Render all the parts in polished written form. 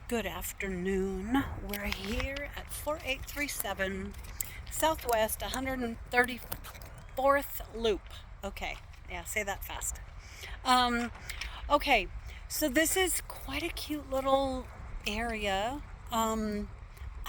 Good afternoon. We're here at 4837 Southwest 134th Loop. Okay, yeah, say that fast. Um, okay, so this is quite a cute little area. I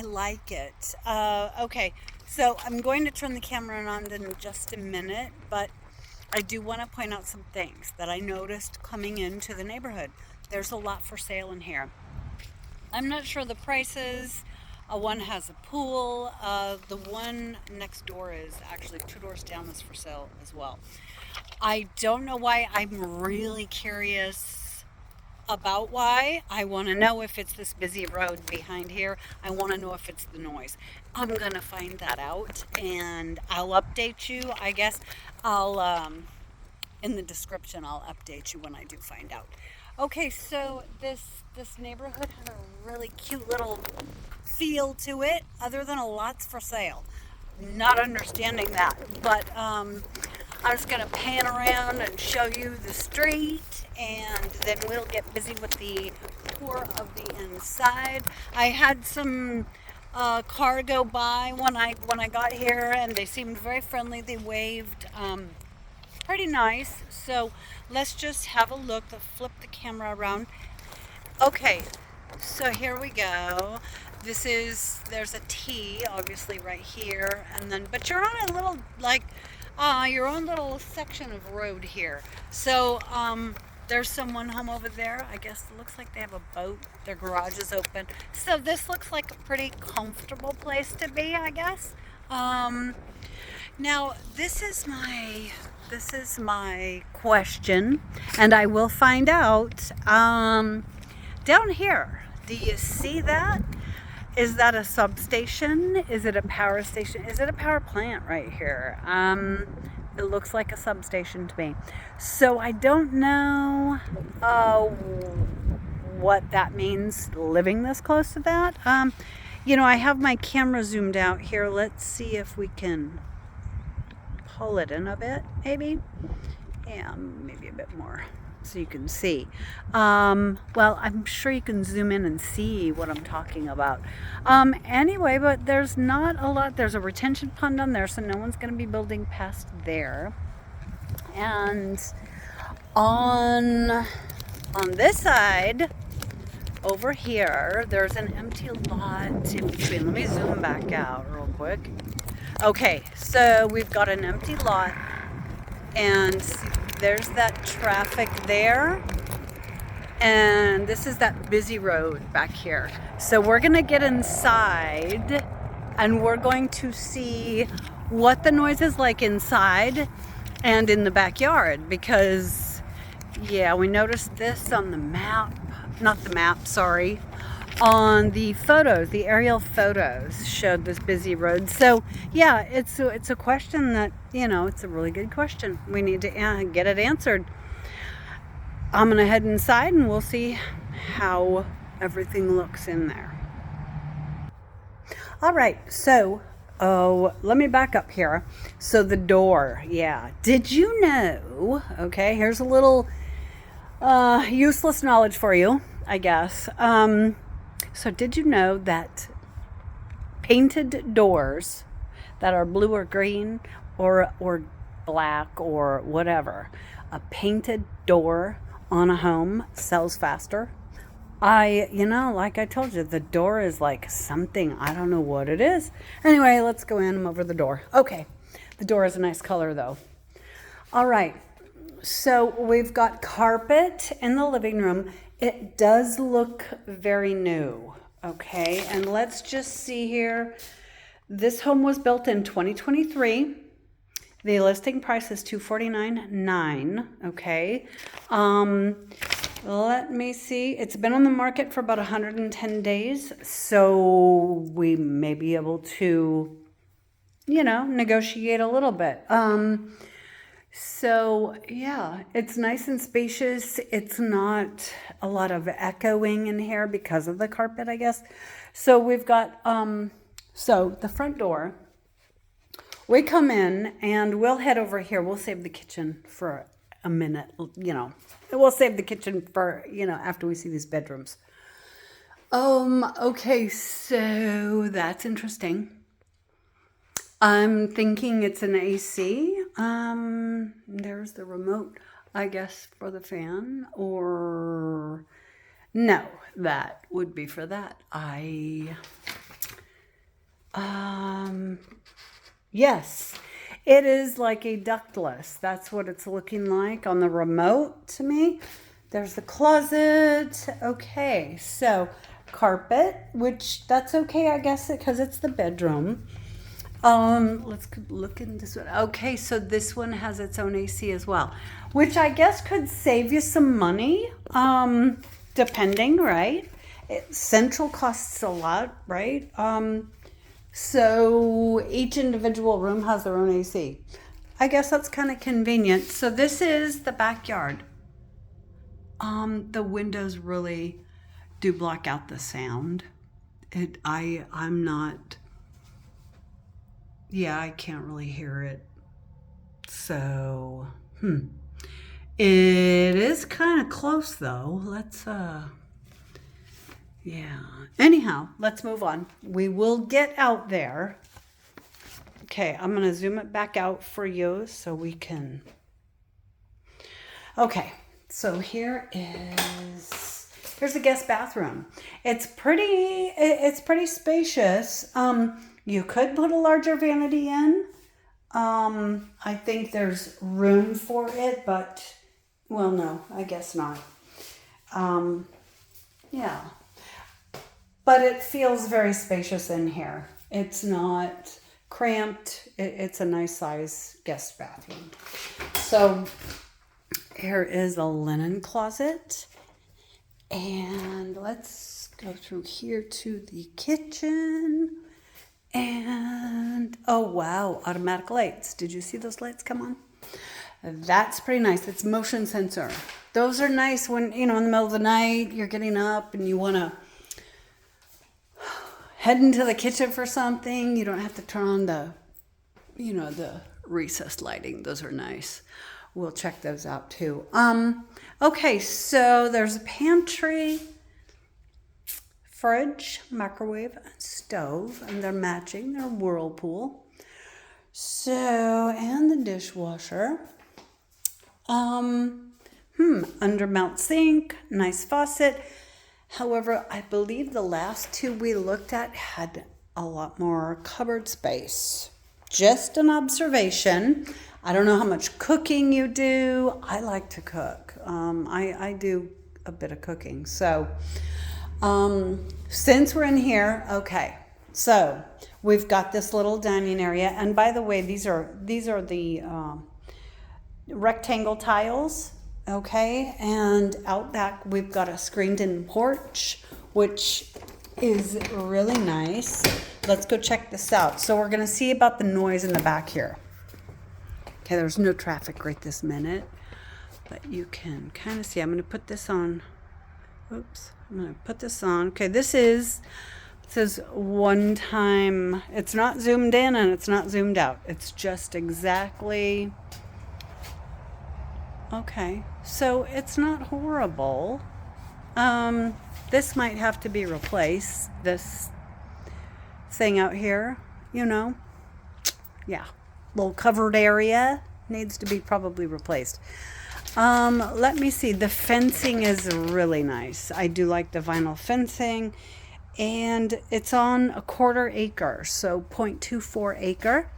like it. Okay, so I'm going to turn the camera on in just a minute, but I do want to point out some things that I noticed coming into the neighborhood. There's a lot for sale in here. I'm not sure the prices. One has a pool. The one next door is actually two doors down is for sale as well. I don't know why. I'm really curious about why. I want to know if it's this busy road behind here. I want to know if it's the noise. I'm going to find that out and I'll update you. I guess I'll in the description I'll update you when I do find out. Okay, so this neighborhood has a really cute little feel to it, other than a lot's for sale. Not understanding that, but I'm just gonna pan around and show you the street, and then we'll get busy with the tour of the inside. I had some car go by when I got here, and they seemed very friendly. They waved. Pretty nice. So let's just have a look. Let's flip the camera around. Okay, so here we go. There's a T obviously right here, and then, but you're on a little, like, your own little section of road here. So, there's someone home over there. I guess it looks like they have a boat. Their garage is open. So this looks like a pretty comfortable place to be, I guess. Now this is my question, and I will find out. Down here, do you see that? Is that a substation? Is it a power station? Is it a power plant right here? It looks like a substation to me. So I don't know what that means living this close to that. I have my camera zoomed out here. Let's see if we can pull it in a bit, maybe. Yeah, maybe a bit more so you can see. Well, I'm sure you can zoom in and see what I'm talking about. Anyway, but there's not a lot. There's a retention pond on there, so no one's going to be building past there. And on this side, over here, there's an empty lot in between. Let me zoom back out real quick. Okay, so we've got an empty lot, and there's that traffic there, and this is that busy road back here. So we're gonna get inside, and we're going to see what the noise is like inside and in the backyard, because, yeah, we noticed this on the map, not the map, sorry. On the photos, the aerial photos showed this busy road. So yeah, it's a question that, it's a really good question. We need to get it answered. I'm gonna head inside and we'll see how everything looks in there. All right, so let me back up here. So the door, yeah. Did you know? Okay, here's a little useless knowledge for you, I guess. So did you know that painted doors that are blue or green or black or whatever, a painted door on a home sells faster? Like I told you, the door is like something, I don't know what it is. Anyway, let's go in. I'm over the door. Okay, the door is a nice color though. All right, so we've got carpet in the living room. It does look very new, okay? And let's just see here. This home was built in 2023. The listing price is $249,900, okay? Let me see. It's been on the market for about 110 days, so we may be able to, negotiate a little bit. So yeah, it's nice and spacious. It's not a lot of echoing in here because of the carpet, I guess. So we've got, so the front door, we come in and we'll head over here. We'll save the kitchen for a minute, We'll save the kitchen for, after we see these bedrooms. Okay, so that's interesting. I'm thinking it's an AC. There's the remote, I guess, for the fan, or no, that would be for that. Um, yes, it is like a ductless. That's what it's looking like on the remote to me. There's the closet. Okay, so carpet, which that's okay, I guess, because it's the bedroom. Let's look in this one. Okay, so this one has its own AC as well, which I guess could save you some money, depending, right? Central costs a lot, right? So each individual room has their own AC. I guess that's kind of convenient. So this is the backyard. The windows really do block out the sound. I'm not. Yeah, I can't really hear it. So, it is kind of close though. Yeah. Anyhow, let's move on. We will get out there. Okay, I'm going to zoom it back out for you so we can. Okay, so here's the guest bathroom. It's pretty spacious. You could put a larger vanity in. I think there's room for it, but, well, no, I guess not. Yeah. But it feels very spacious in here. It's not cramped. It's a nice size guest bathroom. So here is a linen closet. And let's go through here to the kitchen. And, oh wow, automatic lights. Did you see those lights come on? That's pretty nice. It's motion sensor. Those are nice when, in the middle of the night, you're getting up and you want to head into the kitchen for something. You don't have to turn on the recessed lighting. Those are nice. We'll check those out too. Okay, so there's a pantry, fridge, microwave, and stove, and they're matching. They're Whirlpool. So, and the dishwasher. Undermount sink, nice faucet. However, I believe the last two we looked at had a lot more cupboard space. Just an observation. I don't know how much cooking you do. I like to cook. I do a bit of cooking. So, since we're in here, okay. So we've got this little dining area, and by the way, these are the rectangle tiles. Okay, and out back we've got a screened-in porch, which is really nice. Let's go check this out. So we're gonna see about the noise in the back here. Okay, there's no traffic right this minute, but you can kind of see. I'm gonna put this on. Oops, I'm gonna put this on. Okay, it says one time. It's not zoomed in and it's not zoomed out. It's just exactly. Okay, so it's not horrible. This might have to be replaced. This thing out here, yeah, little covered area needs to be probably replaced. Let me see. The fencing is really nice. I do like the vinyl fencing, and it's on a 1/4 acre, so 0.24 acre.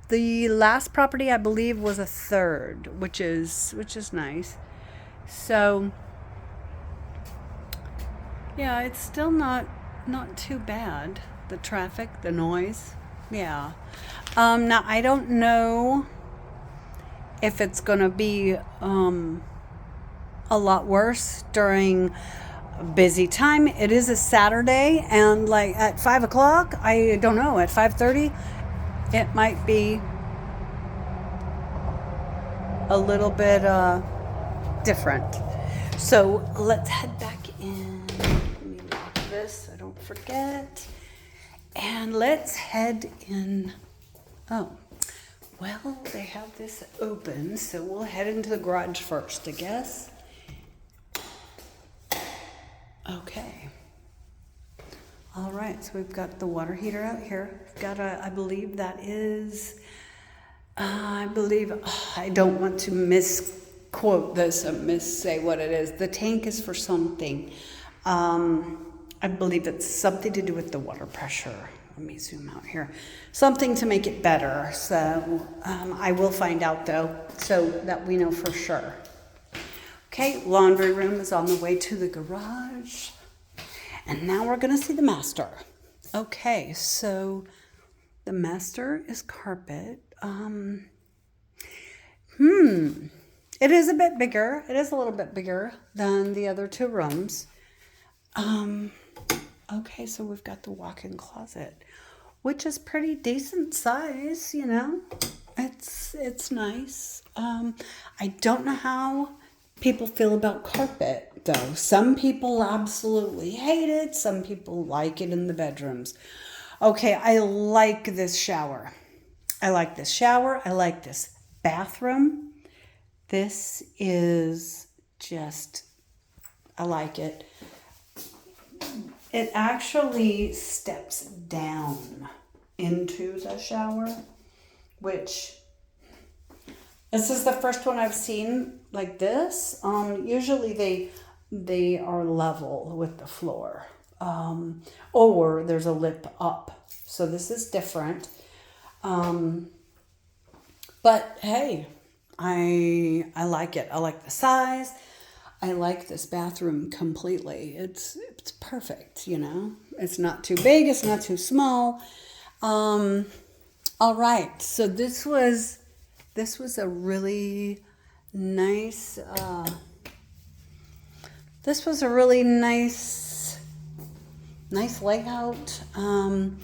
The last property I believe was a 1/3, which is nice. So yeah, it's still not too bad. The traffic, the noise, yeah. Now I don't know if it's gonna be a lot worse during a busy time. It is a Saturday, and like at 5 o'clock, I don't know, at 5:30. It might be a little bit different. So let's head back in. Let me lock this so I don't forget. And let's head in. Oh, well, they have this open, so we'll head into the garage first, I guess. Okay. All right, so we've got the water heater out here. We've got I believe that is, I don't want to misquote this or missay what it is. The tank is for something. I believe it's something to do with the water pressure. Let me zoom out here. Something to make it better. So I will find out though, so that we know for sure. Okay, laundry room is on the way to the garage. And now we're going to see the master. Okay, so the master is carpet. It is a bit bigger. It is a little bit bigger than the other two rooms. Okay, so we've got the walk-in closet, which is pretty decent size, you know. It's nice. I don't know how people feel about carpet, though. Some people absolutely hate it. Some people like it in the bedrooms. Okay, I like this shower. I like this shower. I like this bathroom. This is just, I like it. It actually steps down into the shower, which this is the first one I've seen like this. Usually they are level with the floor, or there's a lip up. So this is different. But hey, I like it. I like the size. I like this bathroom completely. It's perfect, you know. It's not too big. It's not too small. All right. So this was a really nice. This was a really nice layout. I'm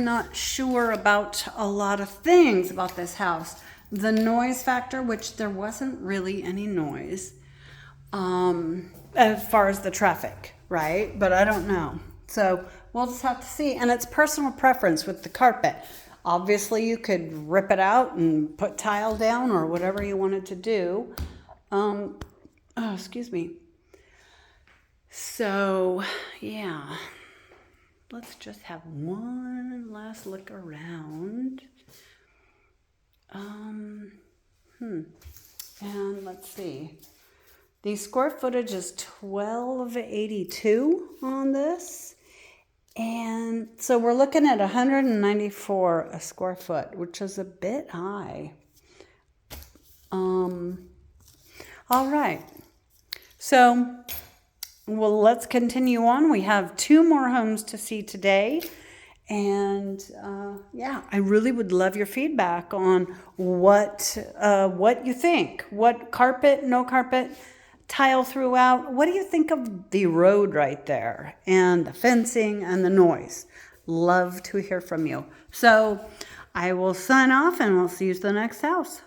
not sure about a lot of things about this house. The noise factor, which there wasn't really any noise. As far as the traffic, right? But I don't know. So we'll just have to see. And it's personal preference with the carpet. Obviously, you could rip it out and put tile down or whatever you wanted to do. Oh, excuse me. So, yeah. Let's just have one last look around. And let's see. The square footage is 1282 on this. And so we're looking at 194 a square foot, which is a bit high. All right. So, well, let's continue on. We have 2 more homes to see today. And yeah, I really would love your feedback on what you think. What carpet, no carpet, tile throughout. What do you think of the road right there and the fencing and the noise? Love to hear from you. So I will sign off and we'll see you at the next house.